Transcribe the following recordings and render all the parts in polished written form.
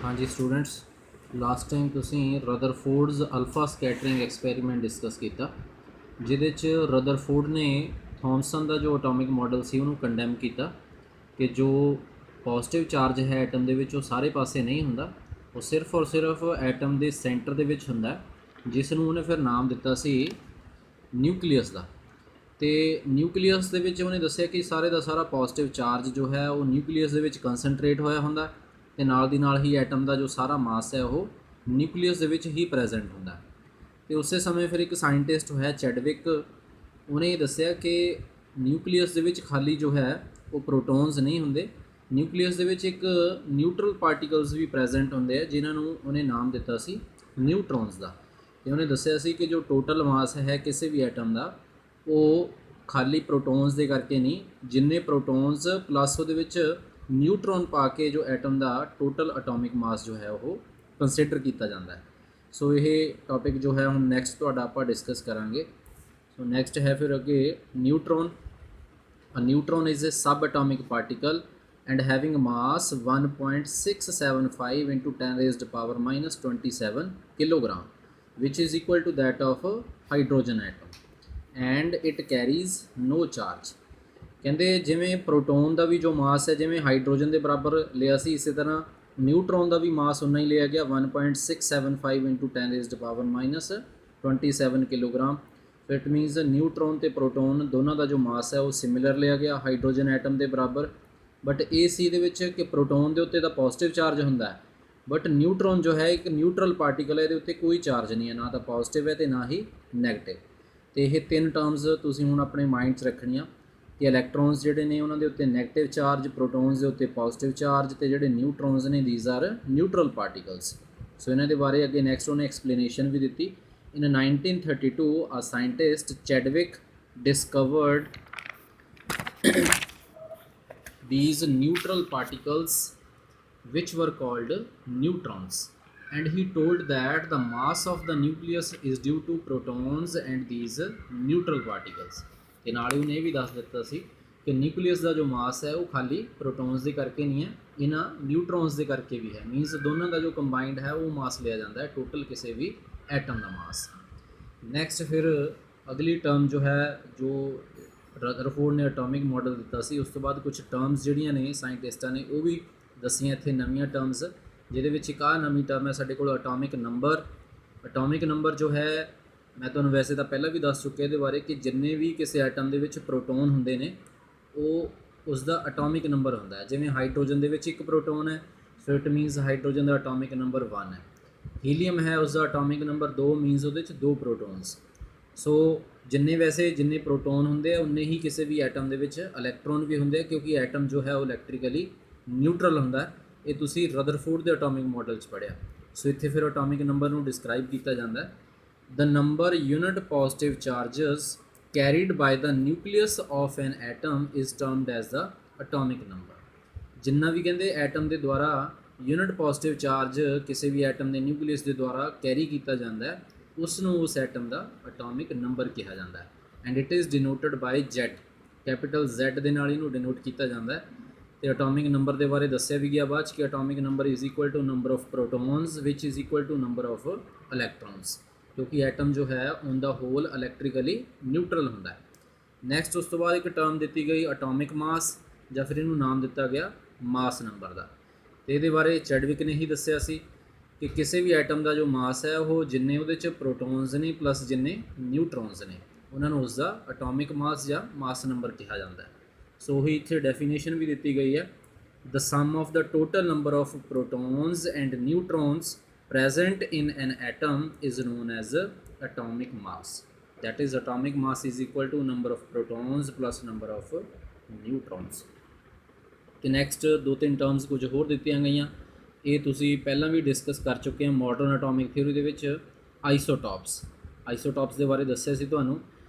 हाँ जी students, last time तुसी Rutherford's alpha scattering experiment discuss ਕੀਤਾ, ਜਿਹਦੇ 'ਚ ਰਦਰਫੋर्ड ਨੇ ਥॉमसन ਦਾ ਜੋ ਐਟੋਮਿਕ ਮਾਡਲ ਸੀ ਉਹਨੂੰ ਕੰਡੈਮ ਕੀਤਾ ਕਿ ਜੋ ਪੋਜ਼ਿਟਿਵ ਚਾਰਜ ਹੈ ਐਟਮ ਦੇ ਵਿੱਚ ਉਹ ਸਾਰੇ ਪਾਸੇ ਨਹੀਂ ਹੁੰਦਾ, ਉਹ ਸਿਰਫ ਔਰ ਸਿਰਫ ਐਟਮ ਦੇ ਸੈਂਟਰ ਦੇ ਵਿੱਚ ਹੁੰਦਾ, ਜਿਸ ਨੂੰ ਉਹਨੇ ਫਿਰ ਨਾਮ ਦਿੱਤਾ ਸੀ ਨਿਊਕਲੀਅਸ ਦਾ। ਤੇ ਨਿਊਕਲੀਅਸ ਦੇ ਵਿੱਚ ਉਹਨੇ ਦੱਸਿਆ ਕਿ ਸਾਰੇ ਦਾ ਸਾਰਾ ਪੋਜ਼ਿਟਿਵ ਚਾਰਜ ਜੋ ਹੈ ਉਹ ਨਿਊਕਲੀਅਸ ਦੇ ਵਿੱਚ ਕੰਸਨਟਰੇਟ ਹੋਇਆ ਹੁੰਦਾ ਤੇ ਨਾਲ ਦੀ ਨਾਲ ਹੀ ਐਟਮ ਦਾ ਜੋ ਸਾਰਾ ਮਾਸ ਹੈ ਉਹ ਨਿਊਕਲੀਅਸ ਦੇ ਵਿੱਚ ਹੀ ਪ੍ਰੈਜ਼ੈਂਟ ਹੁੰਦਾ। ਤੇ ਉਸੇ ਸਮੇਂ ਫਿਰ ਇੱਕ ਸਾਇੰਟਿਸਟ ਹੋਇਆ ਚੈਡਵਿਕ, ਉਹਨੇ ਇਹ ਦੱਸਿਆ ਕਿ ਨਿਊਕਲੀਅਸ ਦੇ ਵਿੱਚ ਖਾਲੀ ਜੋ ਹੈ ਉਹ ਪ੍ਰੋਟੋਨਸ ਨਹੀਂ ਹੁੰਦੇ, ਨਿਊਕਲੀਅਸ ਦੇ ਵਿੱਚ ਇੱਕ ਨਿਊਟਰਲ ਪਾਰਟੀਕਲਸ ਵੀ ਪ੍ਰੈਜ਼ੈਂਟ ਹੁੰਦੇ ਆ ਜਿਨ੍ਹਾਂ ਨੂੰ ਉਹਨੇ ਨਾਮ ਦਿੱਤਾ ਸੀ ਨਿਊਟਰੋਨਸ ਦਾ। ਤੇ ਉਹਨੇ ਦੱਸਿਆ ਸੀ ਕਿ ਜੋ ਟੋਟਲ ਮਾਸ ਹੈ ਕਿਸੇ ਵੀ ਐਟਮ ਦਾ ਉਹ ਖਾਲੀ ਪ੍ਰੋਟੋਨਸ ਦੇ ਕਰਕੇ ਨਹੀਂ, ਜਿੰਨੇ ਪ੍ਰੋਟੋਨਸ ਪਲੱਸ ਉਹਦੇ ਵਿੱਚ ਨਿਊਟਰੋਨ ਪਾ ਕੇ ਜੋ ਐਟਮ ਦਾ ਟੋਟਲ ਐਟੋਮਿਕ ਮਾਸ ਜੋ ਹੈ ਉਹ ਕੰਸੀਡਰ ਕੀਤਾ ਜਾਂਦਾ ਹੈ। ਸੋ ਇਹ ਟੌਪਿਕ ਜੋ ਹੈ ਹੁਣ ਨੈਕਸਟ ਤੁਹਾਡਾ ਆਪਾਂ ਡਿਸਕਸ ਕਰਾਂਗੇ। ਸੋ ਨੈਕਸਟ ਹੈ ਫਿਰ ਅੱਗੇ ਨਿਊਟਰੋਨ। A neutron is a subatomic particle and having mass 1.675 into 10 raised power minus 27 kilogram, which is equal to that of a hydrogen atom, and it carries no charge। ਕਹਿੰਦੇ ਜਿਵੇਂ proton ਦਾ ਵੀ ਜੋ ਮਾਸ ਹੈ ਜਿਵੇਂ hydrogen ਦੇ ਬਰਾਬਰ ਲਿਆ ਸੀ, ਇਸੇ ਤਰ੍ਹਾਂ ਨਿਊਟਰੋਨ ਦਾ ਵੀ ਮਾਸ ਉਨਾ ਹੀ ਲਿਆ ਗਿਆ 1.675 into 10 raised power minus 27 kilogram. ਫਿਰ ਇਟ ਮੀਨਸ ਨਿਊਟਰੋਨ ਤੇ ਪ੍ਰੋਟੋਨ ਦੋਨਾਂ ਦਾ ਜੋ ਮਾਸ ਹੈ ਉਹ ਸਿਮਿਲਰ ਲਿਆ ਗਿਆ ਹਾਈਡਰੋਜਨ ਐਟਮ ਦੇ ਬਰਾਬਰ। ਬਟ ਇਹ ਸੀ ਇਹਦੇ ਵਿੱਚ ਕਿ ਪ੍ਰੋਟੋਨ ਦੇ ਉੱਤੇ ਤਾਂ ਪੋਜ਼ਿਟਿਵ ਚਾਰਜ ਹੁੰਦਾ ਹੈ, ਬਟ ਨਿਊਟਰੋਨ ਜੋ ਹੈ ਇੱਕ ਨਿਊਟਰਲ ਪਾਰਟੀਕਲ ਹੈ, ਇਹਦੇ ਉੱਤੇ ਕੋਈ ਚਾਰਜ ਨਹੀਂ ਹੈ, ਨਾ ਤਾਂ ਪੋਜ਼ਿਟਿਵ ਹੈ ਤੇ ਨਾ ਹੀ ਨੈਗੇਟਿਵ। ਤੇ ਇਹ ਤਿੰਨ ਟਰਮਸ ਤੁਸੀਂ ਹੁਣ ਆਪਣੇ ਮਾਈਂਡ 'ਚ ਰੱਖਣੀਆਂ ਕਿ ਇਲੈਕਟ੍ਰੋਨਸ ਜਿਹੜੇ ਨੇ ਉਹਨਾਂ ਦੇ ਉੱਤੇ ਨੈਗੇਟਿਵ ਚਾਰਜ, ਪ੍ਰੋਟੋਨਸ ਦੇ ਉੱਤੇ ਪੋਜ਼ਿਟਿਵ ਚਾਰਜ, ਤੇ ਜਿਹੜੇ ਨਿਊਟਰੋਨਸ ਨੇ ਥੀਜ਼ ਆਰ ਨਿਊਟਰਲ ਪਾਰਟੀਕਲਸ। ਸੋ ਇਹਨਾਂ ਦੇ ਬਾਰੇ ਅੱਗੇ ਨੈਕਸਟ ਉਹਨੇ ਐਕਸਪਲੇਨੇਸ਼ਨ ਵੀ ਦਿੱਤੀ। In 1932, a scientist Chadwick discovered these neutral particles which were called neutrons, and he told that the mass of the nucleus is due to protons and these neutral particles। ਤੇ ਨਾਲ ਹੀ ਉਹਨੇ ਇਹ ਵੀ ਦੱਸ ਦਿੱਤਾ ਸੀ ਕਿ nucleus ਦਾ ਜੋ ਮਾਸ ਹੈ ਉਹ ਖਾਲੀ ਪ੍ਰੋਟੋਨਸ ਦੇ ਕਰਕੇ ਨਹੀਂ ਹੈ, ਇਹਨਾਂ ਨਿਊਟਰੋਨਸ ਦੇ ਕਰਕੇ ਵੀ ਹੈ। ਮੀਨਸ ਦੋਨਾਂ ਦਾ ਜੋ ਕੰਬਾਈਨਡ ਹੈ ਉਹ ਮਾਸ ਲਿਆ ਜਾਂਦਾ ਹੈ ਟੋਟਲ ਕਿਸੇ ਵੀ ਐਟਮ ਦਾ ਮਾਸ। ਨੈਕਸਟ ਫਿਰ ਅਗਲੀ ਟਰਮ ਜੋ ਹੈ ਜੋ ਰਦਰਫੋਰਡ ਨੇ ਐਟੋਮਿਕ ਮਾਡਲ ਦਿੱਤਾ ਸੀ, ਉਸ ਤੋਂ ਬਾਅਦ ਕੁਝ ਟਰਮਸ ਜਿਹੜੀਆਂ ਨੇ ਸਾਇੰਟਿਸਟਾਂ ਨੇ ਉਹ ਵੀ ਦੱਸੀਆਂ ਇੱਥੇ ਨਵੀਆਂ ਟਰਮਸ, ਜਿਹਦੇ ਵਿੱਚ ਇੱਕ ਆਹ ਨਵੀਂ ਟਰਮ ਹੈ ਸਾਡੇ ਕੋਲ ਐਟੋਮਿਕ ਨੰਬਰ। ਐਟੋਮਿਕ ਨੰਬਰ ਜੋ ਹੈ ਮੈਂ ਤੁਹਾਨੂੰ ਵੈਸੇ ਤਾਂ ਪਹਿਲਾਂ ਵੀ ਦੱਸ ਚੁੱਕਿਆ ਇਹਦੇ ਬਾਰੇ ਕਿ ਜਿੰਨੇ ਵੀ ਕਿਸੇ ਐਟਮ ਦੇ ਵਿੱਚ ਪ੍ਰੋਟੋਨ ਹੁੰਦੇ ਨੇ ਉਹ ਉਸ ਦਾ ਐਟੋਮਿਕ ਨੰਬਰ ਹੁੰਦਾ ਹੈ। ਜਿਵੇਂ ਹਾਈਡਰੋਜਨ ਦੇ ਵਿੱਚ ਇੱਕ ਪ੍ਰੋਟੋਨ ਹੈ, so it means hydrogen the atomic number 1 ਹੈ। ਹੀਲੀਅਮ ਹੈ, ਉਸ ਦਾ ਐਟੋਮਿਕ ਨੰਬਰ 2 ਮੀਨਸ ਉਹਦੇ 'ਚ 2 ਪ੍ਰੋਟੋਨਸ। ਸੋ ਜਿੰਨੇ ਪ੍ਰੋਟੋਨ ਹੁੰਦੇ ਆ ਉਨੇ ਹੀ ਕਿਸੇ ਵੀ ਐਟਮ ਦੇ ਵਿੱਚ ਇਲੈਕਟ੍ਰੋਨ ਵੀ ਹੁੰਦੇ ਆ, ਕਿਉਂਕਿ ਐਟਮ ਜੋ ਹੈ ਉਹ ਇਲੈਕਟ੍ਰੀਕਲੀ ਨਿਊਟਰਲ ਹੁੰਦਾ। ਇਹ ਤੁਸੀਂ ਰਦਰਫੋਰਡ ਦੇ ਐਟੋਮਿਕ ਮਾਡਲ 'ਚ ਪੜ੍ਹਿਆ। ਸੋ ਇੱਥੇ ਫਿਰ ਐਟੋਮਿਕ ਨੰਬਰ ਨੂੰ ਡਿਸਕ੍ਰਾਈਬ ਕੀਤਾ ਜਾਂਦਾ। ਦ number unit positive charges carried by the nucleus of an atom is termed as the atomic number। ਜਿੰਨਾ ਵੀ ਕਹਿੰਦੇ ਐਟਮ ਦੇ ਦੁਆਰਾ ਯੂਨਿਟ ਪੋਜ਼ਿਟਿਵ ਚਾਰਜ ਕਿਸੇ ਵੀ ਐਟਮ ਦੇ ਨਿਊਕਲੀਅਸ ਦੇ ਦੁਆਰਾ ਕੈਰੀ ਕੀਤਾ ਜਾਂਦਾ ਹੈ ਉਸ ਨੂੰ ਉਸ ਐਟਮ ਦਾ ਐਟੋਮਿਕ ਨੰਬਰ ਕਿਹਾ ਜਾਂਦਾ ਹੈ। And it is denoted by Z, capital Z ਦੇ ਨਾਲ ਇਹਨੂੰ ਡਿਨੋਟ ਕੀਤਾ ਜਾਂਦਾ ਹੈ। ਤੇ ਐਟੋਮਿਕ ਨੰਬਰ ਦੇ ਬਾਰੇ ਦੱਸਿਆ ਵੀ ਗਿਆ ਬਾਅਦ 'ਚ ਕਿ atomic number is equal to number of protons ਵਿਚ is equal to number of electrons, ਕਿਉਂਕਿ ਐਟਮ ਜੋ ਹੈ on the whole electrically neutral ਹੁੰਦਾ ਹੈ। ਨੈਕਸਟ ਉਸ ਤੋਂ ਬਾਅਦ ਇੱਕ ਟਰਮ ਦਿੱਤੀ ਗਈ ਐਟੋਮਿਕ ਮਾਸ, ਜਾਂ ਫਿਰ ਇਹਨੂੰ ਨਾਮ ਦਿੱਤਾ ਗਿਆ ਮਾਸ ਨੰਬਰ ਦਾ। ਤੇ ਇਹਦੇ ਬਾਰੇ ਚੈਡਵਿਕ ਨੇ ਹੀ ਦੱਸਿਆ ਸੀ ਕਿ ਕਿਸੇ ਵੀ ਐਟਮ ਦਾ ਜੋ ਮਾਸ ਹੈ ਉਹ ਜਿੰਨੇ ਉਹਦੇ 'ਚ ਪ੍ਰੋਟੋਨਸ ਨੇ ਪਲੱਸ ਜਿੰਨੇ ਨਿਊਟਰੋਨਸ ਨੇ ਉਹਨਾਂ ਨੂੰ ਉਸਦਾ ਐਟੋਮਿਕ ਮਾਸ ਜਾਂ ਮਾਸ ਨੰਬਰ ਕਿਹਾ ਜਾਂਦਾ ਹੈ। ਸੋ ਹੀ ਇੱਥੇ ਡੈਫੀਨੇਸ਼ਨ ਵੀ ਦਿੱਤੀ ਗਈ ਹੈ। The sum of the total number of protons and neutrons present in an atom is known as atomic mass। That is, atomic mass is equal to number of protons plus number of neutrons। ਤੇ next 2-3 terms ਕੁਝ ਹੋਰ ਦਿੱਤੀਆਂ ਗਈਆਂ, ਇਹ ਤੁਸੀਂ ਪਹਿਲਾਂ ਵੀ discuss ਕਰ ਚੁੱਕੇ ਹੋ ਮਾਡਰਨ ਐਟੋਮਿਕ ਥਿਊਰੀ ਦੇ ਵਿੱਚ। ਆਈਸੋਟੋਪਸ ਦੇ ਬਾਰੇ ਦੱਸਿਆ ਸੀ ਤੁਹਾਨੂੰ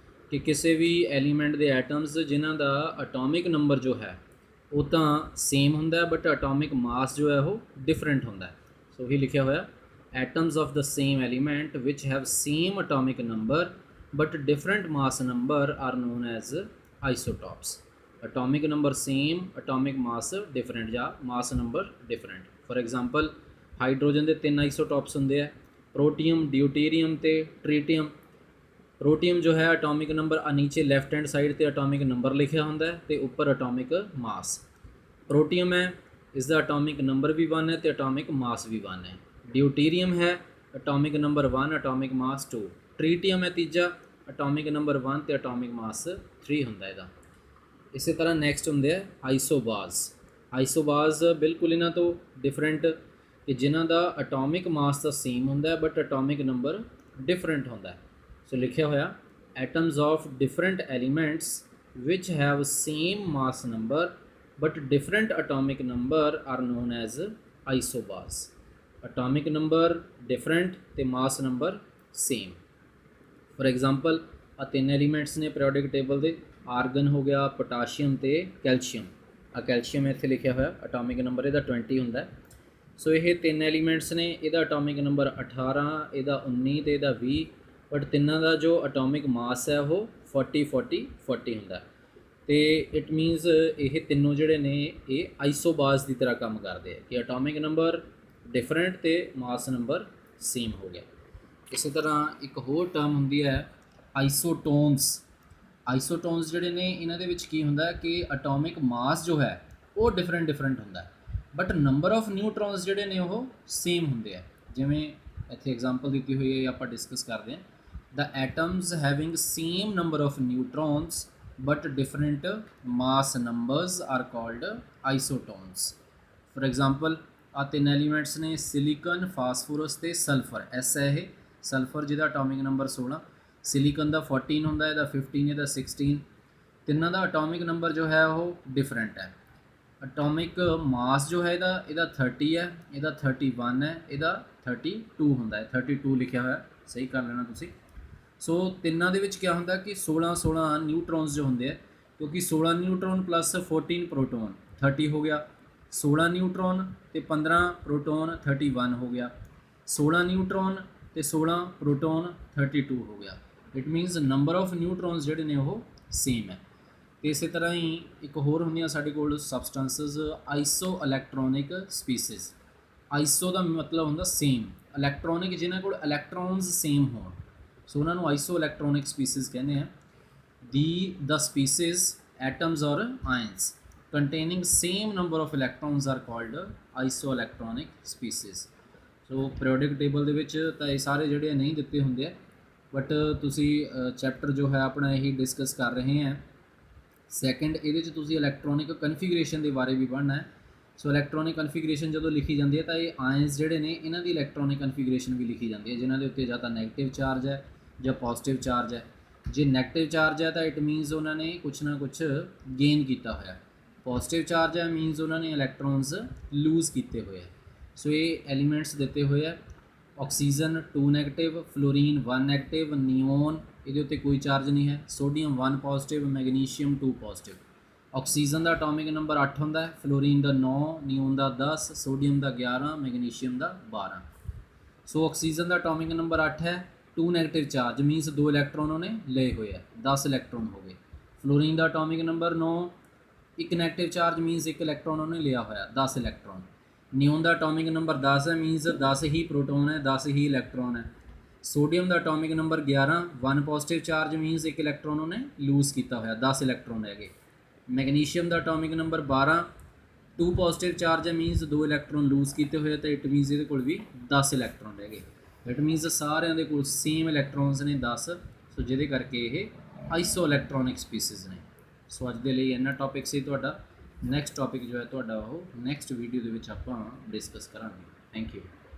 ਕਿ ਕਿਸੇ ਵੀ ਐਲੀਮੈਂਟ ਦੇ ਐਟਮਸ ਜਿਨ੍ਹਾਂ ਦਾ ਐਟੋਮਿਕ ਨੰਬਰ ਜੋ ਹੈ ਉਹ ਤਾਂ ਸੇਮ ਹੁੰਦਾ ਬਟ ਐਟੋਮਿਕ ਮਾਸ ਜੋ ਹੈ ਉਹ ਡਿਫਰੈਂਟ ਹੁੰਦਾ। ਸੋ ਹੀ ਲਿਖਿਆ ਹੋਇਆ atoms of the same element which have same atomic number but different mass number are known as isotopes। atomic number same, atomic mass different या mass number different। for example hydrogen ਦੇ 3 ਆਈਸੋਟੋਪਸ ਹੁੰਦੇ ਆ, ਪ੍ਰੋਟੀਅਮ, ਡਿਊਟੀਰੀਅਮ ਤੇ ਟ੍ਰੀਟੀਅਮ। ਪ੍ਰੋਟੀਅਮ ਜੋ ਹੈ ਅਟੋਮਿਕ ਨੰਬਰ ਆ ਨੀਚੇ left hand side ਤੇ ਅਟੋਮਿਕ ਨੰਬਰ ਲਿਖਿਆ ਹੁੰਦਾ ਹੈ ਤੇ ਉੱਪਰ ਅਟੋਮਿਕ ਮਾਸ। ਪ੍ਰੋਟੀਅਮ ਹੈ, ਇਸ ਦਾ ਅਟੋਮਿਕ ਨੰਬਰ ਵੀ 1 ਹੈ ਤੇ ਅਟੋਮਿਕ ਮਾਸ ਵੀ 1 ਹੈ। ਡਿਊਟੀਰੀਅਮ ਹੈ, ਅਟੋਮਿਕ ਨੰਬਰ 1, ਅਟੋਮਿਕ ਮਾਸ 2। ਟ੍ਰੀਟੀਅਮ ਹੈ ਤੀਜਾ, ਅਟੋਮਿਕ ਨੰਬਰ 1 ਤੇ ਅਟੋਮਿਕ ਮਾਸ 3 ਹੁੰਦਾ ਇਹਦਾ। ਇਸੇ ਤਰ੍ਹਾਂ ਨੈਕਸਟ ਹੁੰਦੇ ਆ ਆਈਸੋਬਾਰਸ। ਆਈਸੋਬਾਰਸ ਬਿਲਕੁਲ ਇਹਨਾਂ ਤੋਂ ਡਿਫਰੈਂਟ ਕਿ ਜਿਨ੍ਹਾਂ ਦਾ ਅਟੋਮਿਕ ਮਾਸ ਤਾਂ ਸੇਮ ਹੁੰਦਾ ਬਟ ਅਟੋਮਿਕ ਨੰਬਰ ਡਿਫਰੈਂਟ ਹੁੰਦਾ। ਸੋ ਲਿਖਿਆ ਹੋਇਆ ਐਟਮਸ ਆਫ ਡਿਫਰੈਂਟ ਐਲੀਮੈਂਟਸ ਵਿਚ have same mass number but different atomic number are known as isobars. Atomic number different ਤੇ mass number same. For example ਆ ਤਿੰਨ elements ਨੇ periodic table ਦੇ, organ ਹੋ ਗਿਆ, ਪੋਟਾਸ਼ੀਅਮ ਤੇ ਕੈਲਸ਼ੀਅਮ। ਆ ਕੈਲਸ਼ੀਅਮ ਇੱਥੇ ਲਿਖਿਆ ਹੋਇਆ, ਅਟੋਮਿਕ ਨੰਬਰ ਇਹਦਾ 20 ਹੁੰਦਾ। ਸੋ ਇਹ ਤਿੰਨ ਐਲੀਮੈਂਟਸ ਨੇ, ਇਹਦਾ ਅਟੋਮਿਕ ਨੰਬਰ 18, ਇਹਦਾ 19 ਤੇ ਇਹਦਾ 20, ਬਟ ਤਿੰਨਾਂ ਦਾ ਜੋ ਅਟੋਮਿਕ ਮਾਸ ਹੈ ਉਹ 40 40 40 ਹੁੰਦਾ। ਤੇ ਇਟ ਮੀਨਸ ਇਹ ਤਿੰਨੋਂ ਜਿਹੜੇ ਨੇ ਇਹ ਆਈਸੋਬਾਰਸ ਦੀ ਤਰ੍ਹਾਂ ਕੰਮ ਕਰਦੇ ਆ ਕਿ ਅਟੋਮਿਕ ਨੰਬਰ ਡਿਫਰੈਂਟ ਤੇ ਮਾਸ ਨੰਬਰ ਸੇਮ ਹੋ ਗਿਆ। ਇਸੇ ਤਰ੍ਹਾਂ ਇੱਕ ਹੋਰ ਟਰਮ ਹੁੰਦੀ ਹੈ ਆਈਸੋਟੋਨਸ। ਆਈਸੋਟੋਨਸ ਜਿਹੜੇ ਨੇ ਇਹਨਾਂ ਦੇ ਵਿੱਚ ਕੀ ਹੁੰਦਾ ਕਿ ਅਟੋਮਿਕ ਮਾਸ ਜੋ ਹੈ ਉਹ ਡਿਫਰੈਂਟ ਹੁੰਦਾ ਬਟ ਨੰਬਰ ਆਫ ਨਿਊਟਰੋਨਸ ਜਿਹੜੇ ਨੇ ਉਹ ਸੇਮ ਹੁੰਦੇ ਆ। ਜਿਵੇਂ ਇੱਥੇ ਐਗਜ਼ਾਮਪਲ ਦਿੱਤੀ ਹੋਈ ਹੈ, ਆਪਾਂ ਡਿਸਕਸ ਕਰਦੇ ਹਾਂ। The atoms having same number of neutrons but different mass numbers are called isotones. For example ਆ ਤਿੰਨ ਐਲੀਮੈਂਟਸ ਨੇ, ਸਿਲੀਕਨ, ਫਾਸਫੋਰਸ ਤੇ ਸਲਫਰ। ਐਸ ਹੈ ਇਹ ਸਲਫਰ ਜਿਹਦਾ ਅਟੋਮਿਕ ਨੰਬਰ 16, ਸਿਲੀਕਨ ਦਾ 14 ਹੁੰਦਾ, ਇਹਦਾ 15, ਇਹਦਾ 16। ਤਿੰਨਾਂ ਦਾ ਅਟੋਮਿਕ ਨੰਬਰ ਜੋ ਹੈ ਉਹ ਡਿਫਰੈਂਟ ਹੈ। ਅਟੋਮਿਕ ਮਾਸ ਜੋ ਹੈ ਇਹਦਾ 30 ਹੈ, ਇਹਦਾ 31 ਹੈ, ਇਹਦਾ 32 ਹੁੰਦਾ ਹੈ। 32 ਲਿਖਿਆ ਹੋਇਆ, ਸਹੀ ਕਰ ਲੈਣਾ ਤੁਸੀਂ। ਸੋ ਤਿੰਨਾਂ ਦੇ ਵਿੱਚ ਕੀ ਹੁੰਦਾ ਕਿ 16 ਨਿਊਟਰੋਨਸ ਜੋ ਹੁੰਦੇ ਆ, ਕਿਉਂਕਿ 16 ਨਿਊਟਰੋਨ ਪਲੱਸ 14 ਪ੍ਰੋਟੋਨ 30 ਹੋ ਗਿਆ। 16 ਨਿਊਟਰੋਨ ਤੇ 15 ਪ੍ਰੋਟੋਨ 31 ਹੋ ਗਿਆ। 16 ਨਿਊਟਰੋਨ ਤੇ 16 ਪ੍ਰੋਟੋਨ 32 ਹੋ ਗਿਆ। ਇਟ ਮੀਨਸ ਨੰਬਰ ਆਫ ਨਿਊਟਰੋਨਸ ਜਿਹੜੇ ਨੇ ਉਹ ਸੇਮ ਹੈ। ਤੇ ਇਸੇ ਤਰ੍ਹਾਂ ਹੀ ਇੱਕ ਹੋਰ ਹੁੰਦੀਆਂ ਸਾਡੇ ਕੋਲ ਸਬਸਟੈਂਸਸ, ਆਈਸੋ ਇਲੈਕਟ੍ਰੋਨਿਕ ਸਪੀਸੀਜ਼। ਆਈਸੋ ਦਾ ਮਤਲਬ ਹੁੰਦਾ ਸੇਮ, ਇਲੈਕਟ੍ਰੋਨਿਕ ਜਿਨ੍ਹਾਂ ਕੋਲ ਇਲੈਕਟ੍ਰੋਨਸ ਸੇਮ ਹੋਣ, ਸੋ ਉਹਨਾਂ ਨੂੰ ਆਈਸੋ ਇਲੈਕਟ੍ਰੋਨਿਕ ਸਪੀਸੀਜ਼ ਕਹਿੰਦੇ ਆ। ਦ ਸਪੀਸੀਜ਼ ਐਟਮਸ ਔਰ ions containing same number of electrons are called isoelectronic species। So periodic table ਦੇ ਵਿੱਚ ਤਾਂ ਇਹ ਸਾਰੇ ਜਿਹੜੇ ਨਹੀਂ ਦਿੱਤੇ ਹੁੰਦੇ ਆ, ਬਟ ਤੁਸੀਂ ਚੈਪਟਰ ਜੋ ਹੈ ਆਪਣਾ ਇਹੀ ਡਿਸਕਸ ਕਰ ਰਹੇ ਹਾਂ ਸੈਕਿੰਡ। ਇਹਦੇ 'ਚ ਤੁਸੀਂ ਇਲੈਕਟ੍ਰੋਨਿਕ ਕਨਫੀਗਰੇਸ਼ਨ ਦੇ ਬਾਰੇ ਵੀ ਪੜ੍ਹਨਾ ਹੈ। ਸੋ ਇਲੈਕਟ੍ਰੋਨਿਕ ਕਨਫੀਗਰੇਸ਼ਨ ਜਦੋਂ ਲਿਖੀ ਜਾਂਦੀ ਹੈ ਤਾਂ ਇਹ ਆਇਨਸ ਜਿਹੜੇ ਨੇ ਇਹਨਾਂ ਦੀ ਇਲੈਕਟ੍ਰੋਨਿਕ ਕਨਫੀਗਰੇਸ਼ਨ ਵੀ ਲਿਖੀ ਜਾਂਦੀ ਹੈ, ਜਿਨ੍ਹਾਂ ਦੇ ਉੱਤੇ ਜਾਂ ਤਾਂ ਨੈਗੇਟਿਵ ਚਾਰਜ ਹੈ ਜਾਂ ਪੋਜ਼ਿਟਿਵ ਚਾਰਜ ਹੈ। ਜੇ ਨੈਗੇਟਿਵ ਚਾਰਜ ਹੈ ਤਾਂ ਇਟ ਮੀਨਸ ਉਹਨਾਂ ਨੇ ਕੁਛ ਨਾ ਕੁਛ ਗੇਨ ਕੀਤਾ ਹੋਇਆ। ਪੋਜ਼ਿਟਿਵ ਚਾਰਜ ਹੈ ਮੀਨਸ ਉਹਨਾਂ ਨੇ ਇਲੈਕਟ੍ਰੋਨਸ ਲੂਜ਼ ਕੀਤੇ ਹੋਏ ਆ। ਸੋ ਇਹ ਐਲੀਮੈਂਟਸ ਦਿੱਤੇ ਹੋਏ ਆ। Oxygen 2 negative, fluorine 1 negative, neon ਇਹਦੇ ਉੱਤੇ ਕੋਈ ਚਾਰਜ ਨਹੀਂ ਹੈ, sodium 1 positive, magnesium 2 positive. Oxygen ਦਾ ਅਟੋਮਿਕ ਨੰਬਰ 8 ਹੁੰਦਾ ਹੈ, ਫਲੋਰੀਨ ਦਾ 9, ਨਿਓਨ ਦਾ 10, ਸੋਡੀਅਮ ਦਾ 11, ਮੈਗਨੀਸ਼ੀਅਮ ਦਾ 12। ਸੋ ਆਕਸੀਜਨ ਦਾ ਅਟੋਮਿਕ ਨੰਬਰ 8 ਹੈ, 2 ਨੈਗੇਟਿਵ ਚਾਰਜ ਮੀਨਸ 2 ਇਲੈਕਟ੍ਰੋਨ ਉਹਨੇ ਲਏ ਹੋਏ ਆ, 10 ਇਲੈਕਟ੍ਰੋਨ ਹੋ ਗਏ। ਫਲੋਰੀਨ ਦਾ atomic number 9, 1 negative charge means 1 electron ਉਹਨੇ ਲਿਆ ਹੋਇਆ, 10 ਇਲੈਕਟ੍ਰੋਨ। ਨਿਓਨ ਦਾ ਅਟੋਮਿਕ ਨੰਬਰ 10 ਹੈ ਮੀਨਸ 10 ਹੀ ਪ੍ਰੋਟੋਨ ਹੈ, 10 ਹੀ ਇਲੈਕਟ੍ਰੋਨ ਹੈ। ਸੋਡੀਅਮ ਦਾ atomic number 11, 1 positive charge means 1 electron ਉਹਨੇ ਲੂਜ਼ ਕੀਤਾ ਹੋਇਆ, 10 ਇਲੈਕਟ੍ਰੋਨ ਰਹਿ ਗਏ। ਮੈਗਨੀਸ਼ੀਅਮ ਦਾ ਅਟੋਮਿਕ ਨੰਬਰ 12, 2 ਪੋਜ਼ਿਟਿਵ ਚਾਰਜ ਹੈ ਮੀਨਸ 2 ਇਲੈਕਟ੍ਰੋਨ ਲੂਜ਼ ਕੀਤੇ ਹੋਏ, ਤਾਂ ਇਟ ਮੀਨਸ ਇਹਦੇ ਕੋਲ ਵੀ 10 ਇਲੈਕਟ੍ਰੋਨ ਰਹਿ ਗਏ। ਇਟ ਮੀਨਸ ਸਾਰਿਆਂ ਦੇ ਕੋਲ ਸੇਮ ਇਲੈਕਟ੍ਰੋਨਸ ਨੇ 10। ਸੋ ਜਿਹਦੇ ਕਰਕੇ ਇਹ ਆਈਸੋ ਇਲੈਕਟ੍ਰੋਨਿਕ ਸਪੀਸੀਜ਼ ਨੇ। ਸੋ ਅੱਜ ਦੇ ਲਈ ਇੰਨਾ ਟੌਪਿਕ ਸੀ ਤੁਹਾਡਾ। ਨੈਕਸਟ ਟੌਪਿਕ ਜੋ ਹੈ ਤੁਹਾਡਾ ਉਹ ਨੈਕਸਟ ਵੀਡੀਓ ਦੇ ਵਿੱਚ ਆਪਾਂ ਡਿਸਕਸ ਕਰਾਂਗੇ। Thank you.